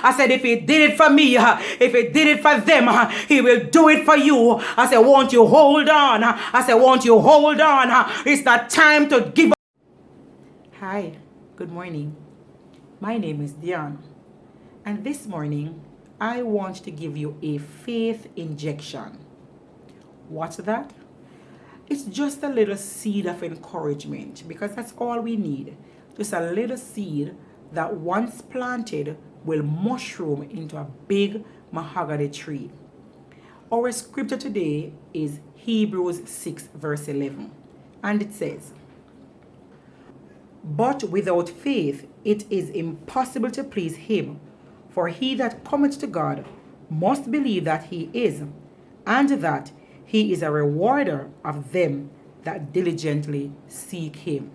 I said, if he did it for me, if he did it for them, he will do it for you. I said, won't you hold on? I said, won't you hold on? It's not time to give up. Hi, good morning. My name is Dion. And this morning, I want to give you a faith injection. What's that? It's just a little seed of encouragement, because that's all we need. Just a little seed that once planted will mushroom into a big mahogany tree. Our scripture today is Hebrews 6 verse 11. And it says, but without faith it is impossible to please him. For he that cometh to God must believe that he is, and that he is a rewarder of them that diligently seek him.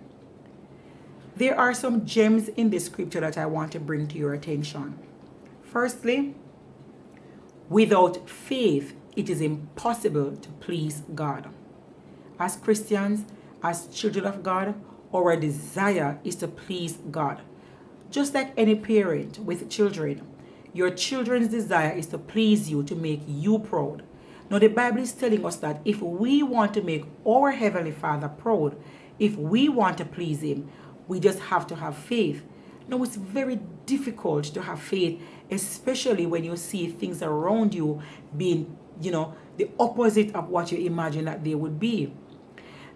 There are some gems in this scripture that I want to bring to your attention. Firstly, without faith, it is impossible to please God. As Christians, as children of God, our desire is to please God. Just like any parent with children, your children's desire is to please you, to make you proud. Now, the Bible is telling us that if we want to make our Heavenly Father proud, if we want to please Him, we just have to have faith. Now, it's very difficult to have faith, especially when you see things around you being, the opposite of what you imagine that they would be.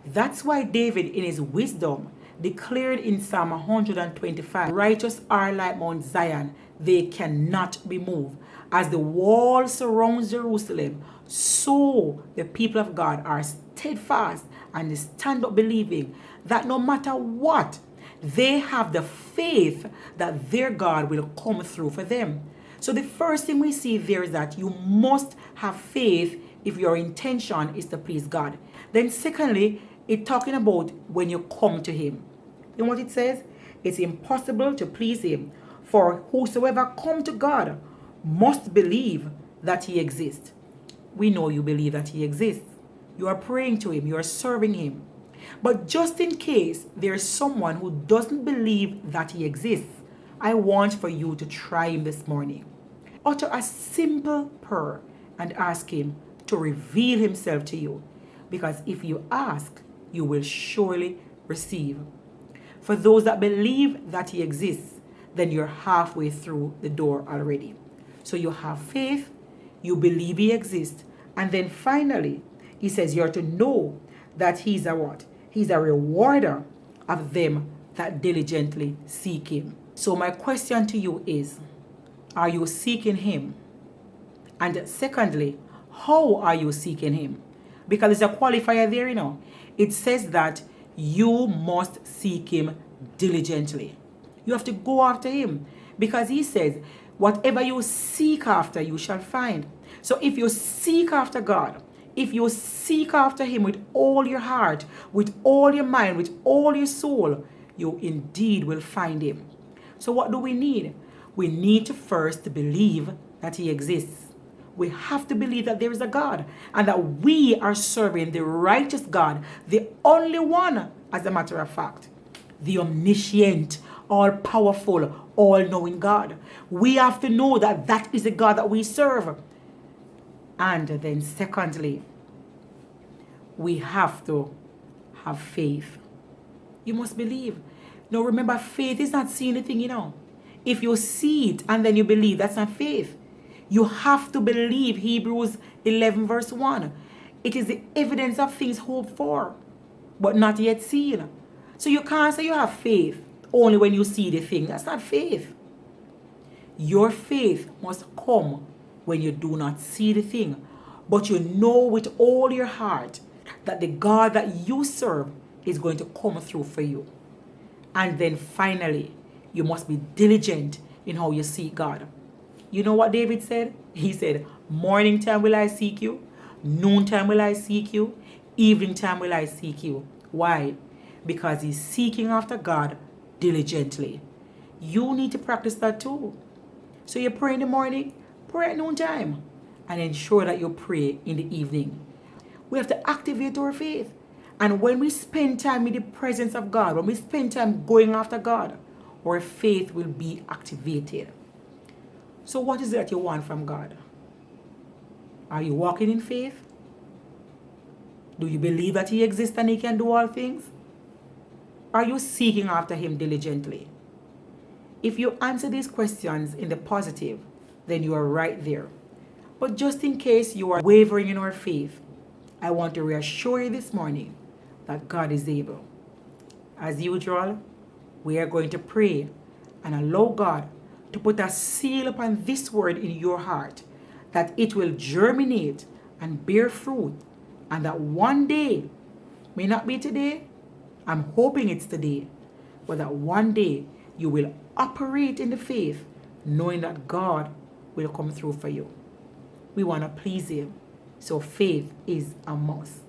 That's why David, in his wisdom, declared in Psalm 125, righteous are like Mount Zion, they cannot be moved. As the wall surrounds Jerusalem, so the people of God are steadfast and they stand up believing that no matter what, they have the faith that their God will come through for them. So the first thing we see there is that you must have faith if your intention is to please God. Then secondly, it's talking about when you come to Him. You know what it says? It's impossible to please Him. For whosoever come to God must believe that He exists. We know you believe that He exists. You are praying to Him. You are serving Him. But just in case there's someone who doesn't believe that He exists, I want for you to try Him this morning. Utter a simple prayer and ask Him to reveal Himself to you. Because if you ask, you will surely receive. For those that believe that He exists, then you're halfway through the door already. So you have faith, you believe He exists, and then finally, He says you're to know that He's a what? He's a rewarder of them that diligently seek Him. So my question to you is, are you seeking Him? And secondly, how are you seeking Him? Because there's a qualifier there, It says that you must seek Him diligently. You have to go after Him, because He says, whatever you seek after, you shall find. So if you seek after God, if you seek after Him with all your heart, with all your mind, with all your soul, you indeed will find Him. So what do we need? We need to first believe that He exists. We have to believe that there is a God and that we are serving the righteous God, the only one, as a matter of fact, the omniscient, all-powerful, all-knowing God. We have to know that that is the God that we serve. And then secondly, we have to have faith. You must believe. Now remember, faith is not seeing anything, If you see it and then you believe, that's not faith. You have to believe. Hebrews 11 verse 1. It is the evidence of things hoped for, but not yet seen. So you can't say you have faith only when you see the thing. That's not faith. Your faith must come when you do not see the thing, but you know with all your heart that the God that you serve is going to come through for you. And then finally, you must be diligent in how you seek God. You know what David said? He said, morning time will I seek you, noon time will I seek you, evening time will I seek you. Why? Because he's seeking after God diligently. You need to practice that too. So you pray in the morning, pray at noon time, and ensure that you pray in the evening. We have to activate our faith. And when we spend time in the presence of God, when we spend time going after God, our faith will be activated. So what is it that you want from God? Are you walking in faith? Do you believe that He exists and He can do all things? Are you seeking after Him diligently? If you answer these questions in the positive, then you are right there. But just in case you are wavering in our faith, I want to reassure you this morning that God is able. As usual, we are going to pray and allow God to put a seal upon this word in your heart, that it will germinate and bear fruit, and that one day, may not be today, I'm hoping it's today, but that one day you will operate in the faith, knowing that God will come through for you. We want to please Him, so faith is a must.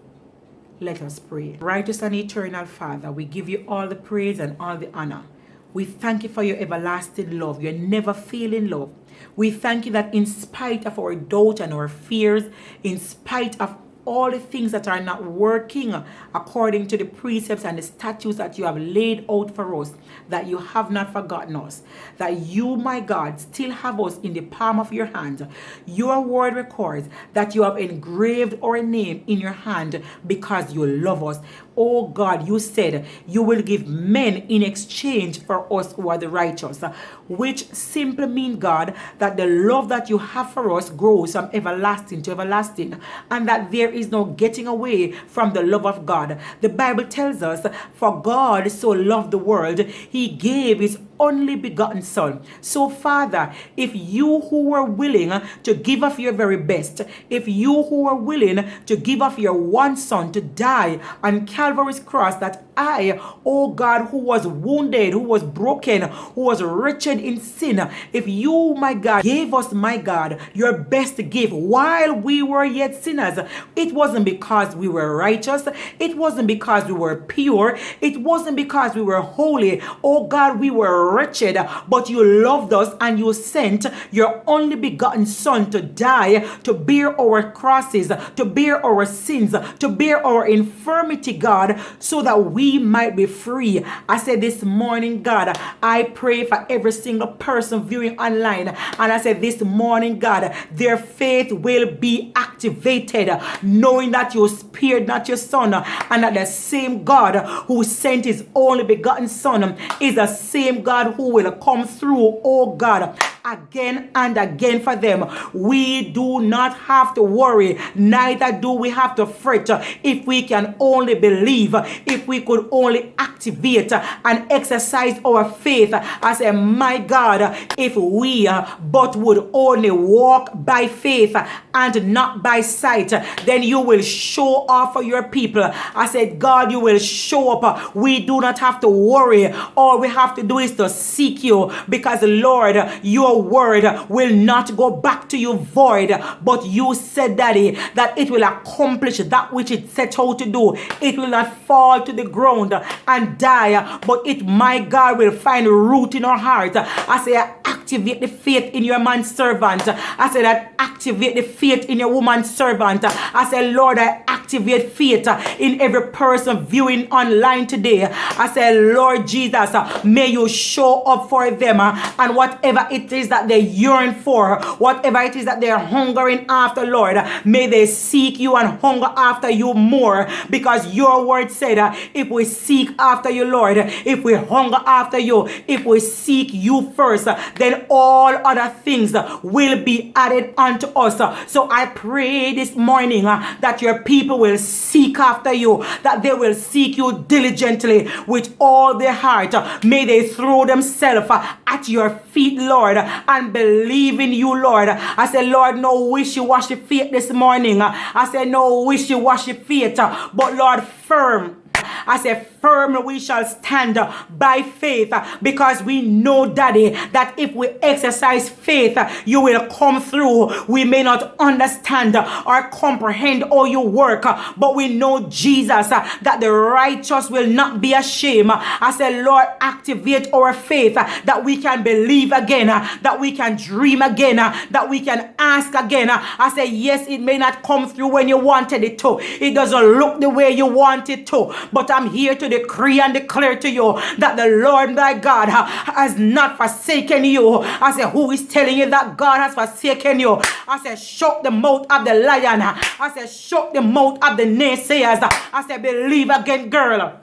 Let us pray. Righteous and eternal Father, we give you all the praise and all the honor. We thank you for your everlasting love, your never failing love. We thank you that in spite of our doubt and our fears, in spite of all the things that are not working according to the precepts and the statutes that you have laid out for us, that you have not forgotten us, that you, my God, still have us in the palm of your hand. Your word records that you have engraved our name in your hand because you love us. Oh God, you said you will give men in exchange for us who are the righteous, which simply means, God, that the love that you have for us grows from everlasting to everlasting, and that there is no getting away from the love of God. The Bible tells us, for God so loved the world, He gave His only begotten Son. So Father, if you who were willing to give of your very best, if you who were willing to give of your one Son to die on Calvary's cross, that I, oh God, who was wounded, who was broken, who was wretched in sin, if you, my God, gave us, my God, your best gift while we were yet sinners, it wasn't because we were righteous, it wasn't because we were pure, it wasn't because we were holy, oh God, we were wretched, but you loved us and you sent your only begotten Son to die, to bear our crosses, to bear our sins, to bear our infirmity, God, so that we might be free. I said this morning, God, I pray for every single person viewing online, and I said this morning, God, their faith will be activated, knowing that you spared not your Son, and that the same God who sent His only begotten Son is the same God who will come through, oh God, again and again for them. We do not have to worry, neither do we have to fret, if we can only believe, if we could only activate and exercise our faith. I say, my God, if we but would only walk by faith and not by sight, then you will show off for your people. I said, God, you will show up. We do not have to worry. All we have to do is to seek you, because Lord, your word will not go back to you void, but you said, Daddy, that it will accomplish that which it set out to do. It will not fall to the ground and die, but it, my God, will find root in our heart. I say, activate the faith in your man servant. I said that activate the faith in your woman servant. I said, Lord, I activate faith in every person viewing online today. I said, Lord Jesus, may you show up for them, and whatever it is that they yearn for, whatever it is that they are hungering after, Lord, may they seek you and hunger after you more, because your word said, if we seek after you, Lord, if we hunger after you, if we seek you first, then all other things will be added unto us. So I pray this morning that your people will seek after you, that they will seek you diligently with all their heart. May they throw themselves at your feet, Lord, and believe in you, Lord. I say, Lord, no wishy-washy faith this morning. I say, no wishy-washy faith, but Lord, firm. I say, firm we shall stand by faith, because we know, Daddy, that if we exercise faith, you will come through. We may not understand or comprehend all your work, but we know, Jesus, that the righteous will not be ashamed. I say, Lord, activate our faith, that we can believe again, that we can dream again, that we can ask again. I say, yes, it may not come through when you wanted it to. It doesn't look the way you want it to, But I'm here to decree and declare to you that the Lord thy God has not forsaken you. I said, who is telling you that God has forsaken you? I said, shut the mouth of the lion. I said, shut the mouth of the naysayers. I said, believe again, girl.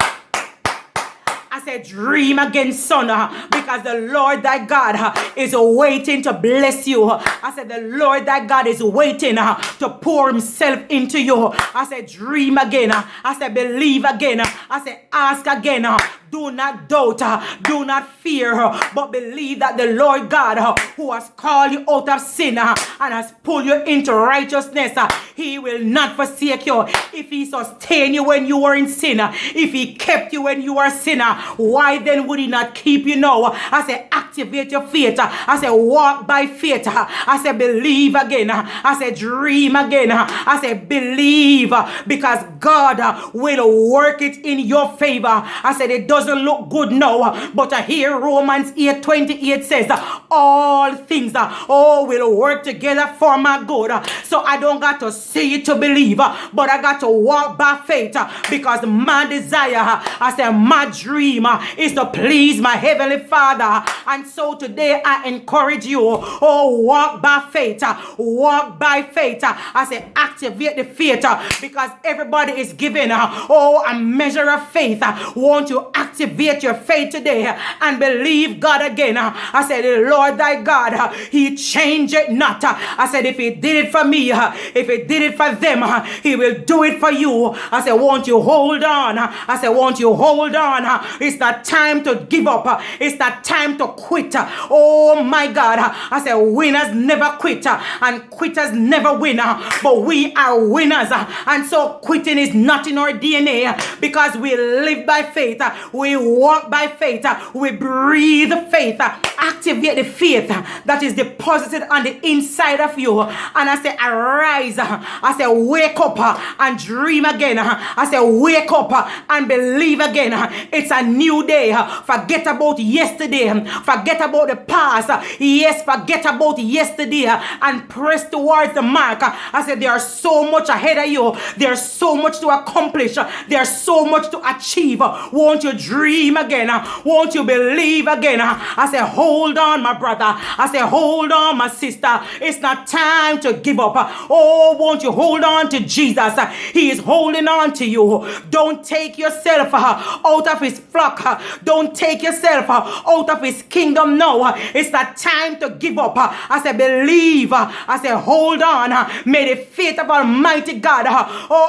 I said, dream again, son, because the Lord thy God is waiting to bless you. I said, the Lord thy God is waiting to pour himself into you. I said, dream again. I said, believe again. I said, ask again. Do not doubt, do not fear, but believe that the Lord God who has called you out of sin and has pulled you into righteousness, he will not forsake you. If he sustained you when you were in sin, if he kept you when you were a sinner, why then would he not keep you now? I said, activate your faith. I said, walk by faith. I said, believe again. I said, dream again. I said, believe, because God will work it in your favor. I said, it doesn't look good now, but I hear Romans 8:28 says, all things will work together for my good. So I don't got to see it to believe, but I got to walk by faith, because my desire, I said, my dream is to please my heavenly Father. And so today I encourage you, walk by faith, walk by faith. I say, activate the faith, because everybody is given a measure of faith. Won't you activate your faith today and believe God again? I said, the Lord thy God, he changed it not. I said, if he did it for me, if he did it for them, he will do it for you. I said, won't you hold on? I said, won't you hold on? It's not time to give up. It's not time to quit. Oh my God. I said, winners never quit and quitters never win. But we are winners. And so quitting is not in our DNA, because we live by faith. We walk by faith. We breathe faith. Activate the faith that is deposited on the inside of you. And I say, arise. I say, wake up and dream again. I say, wake up and believe again. It's a new day. Forget about yesterday. Forget about the past. Yes, forget about yesterday and press towards the mark. I said, there's so much ahead of you. There's so much to accomplish. There's so much to achieve. Won't you dream again? Won't you believe again? I said, hold on, my brother. I said, hold on, my sister. It's not time to give up. Oh, won't you hold on to Jesus? He is holding on to you. Don't take yourself out of his flock. Don't take yourself out of his kingdom. No, it's not time to give up. I said, believe. I said, hold on. May the faith of Almighty God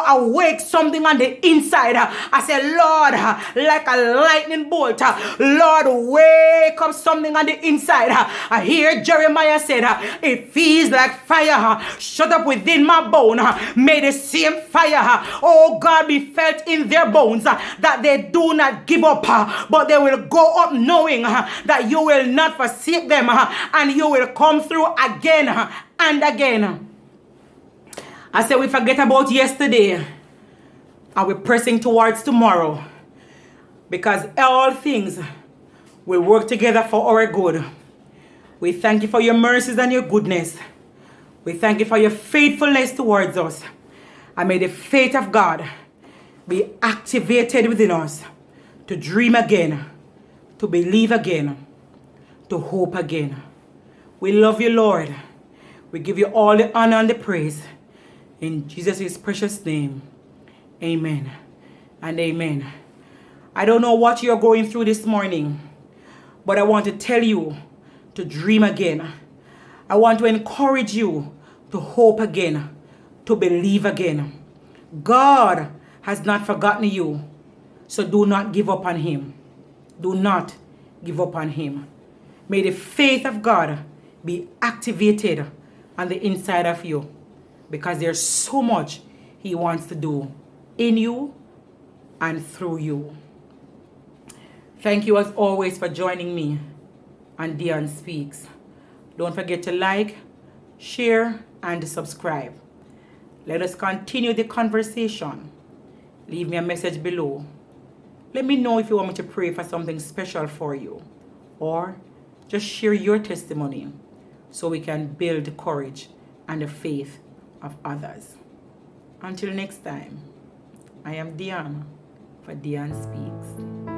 awake something on the inside. I said, Lord, like a lightning bolt, Lord, wake up something on the inside. I hear Jeremiah said, it feels like fire shut up within my bone. May the same fire, oh God, be felt in their bones, that they do not give up, but they will go up knowing that you will not forsake them, and you will come through again and again. I said, we forget about yesterday and we're pressing towards tomorrow, because all things will work together for our good. We thank you for your mercies and your goodness. We thank you for your faithfulness towards us. And may the faith of God be activated within us to dream again, to believe again, to hope again. We love you, Lord. We give you all the honor and the praise. In Jesus' precious name, amen and amen. I don't know what you're going through this morning, but I want to tell you to dream again. I want to encourage you to hope again, to believe again. God has not forgotten you, so do not give up on him. Do not give up on him. May the faith of God be activated on the inside of you, because there's so much he wants to do in you and through you. Thank you as always for joining me on Dion Speaks. Don't forget to like, share, and subscribe. Let us continue the conversation. Leave me a message below. Let me know if you want me to pray for something special for you, or just share your testimony so we can build the courage and the faith of others. Until next time, I am Dion. for Dion Speaks.